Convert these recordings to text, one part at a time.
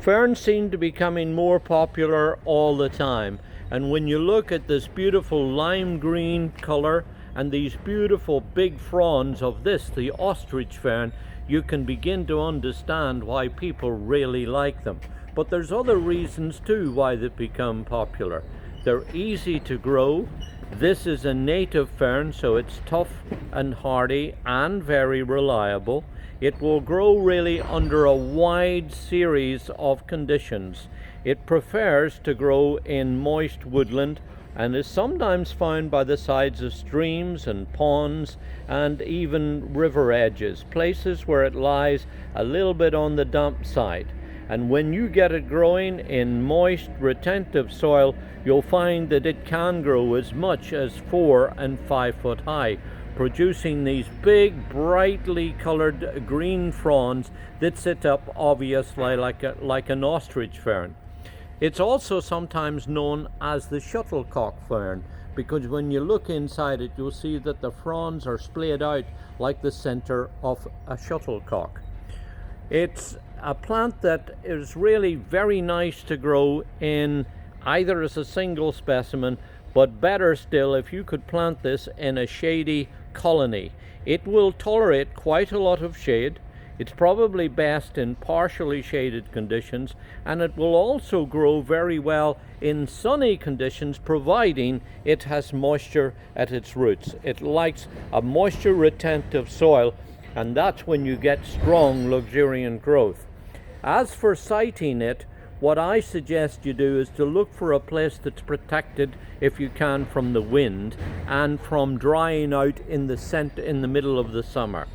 Ferns seem to be becoming more popular all the time, and when you look at this beautiful lime green color and these beautiful big fronds of this, the ostrich fern, you can begin to understand why people really like them. But there's other reasons too why they become popular. They're easy to grow. This is a native fern, so it's tough and hardy and very reliable. It will grow really under a wide series of conditions. It prefers to grow in moist woodland and is sometimes found by the sides of streams and ponds and even river edges, places where it lies a little bit on the damp side. And when you get it growing in moist, retentive soil, you'll find that it can grow as much as 4 and 5 foot high, producing these big, brightly colored green fronds that sit up obviously like an ostrich fern. It's also sometimes known as the shuttlecock fern, because when you look inside it, you'll see that the fronds are splayed out like the center of a shuttlecock. It's a plant that is really very nice to grow in either as a single specimen, but better still if you could plant this in a shady colony. It will tolerate quite a lot of shade. It's probably best in partially shaded conditions, and it will also grow very well in sunny conditions, providing it has moisture at its roots. It likes a moisture retentive soil, and that's when you get strong, luxuriant growth. As for siting it, what I suggest you do is to look for a place that's protected, if you can, from the wind and from drying out in the middle of the summer.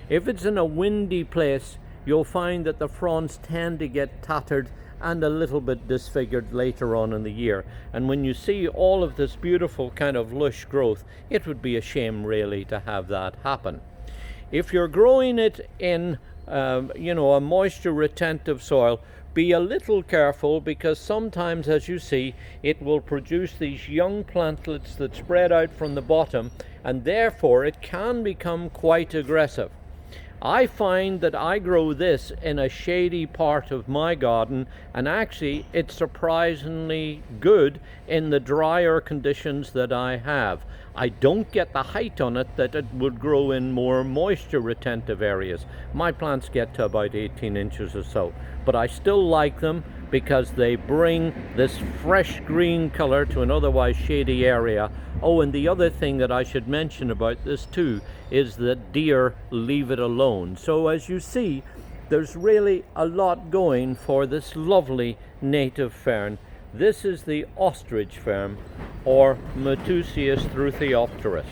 If it's in a windy place, you'll find that the fronds tend to get tattered and a little bit disfigured later on in the year. And when you see all of this beautiful kind of lush growth, it would be a shame really to have that happen. If you're growing it in a moisture retentive soil, be a little careful, because sometimes, as you see, it will produce these young plantlets that spread out from the bottom, and therefore it can become quite aggressive. I find that I grow this in a shady part of my garden, and actually it's surprisingly good in the drier conditions that I have. I don't get the height on it that it would grow in more moisture retentive areas. My plants get to about 18 inches or so, but I still like them because they bring this fresh green color to an otherwise shady area. Oh, and the other thing that I should mention about this too is that deer leave it alone. So as you see, there's really a lot going for this lovely native fern. This is the ostrich fern, or Matteuccia struthiopteris.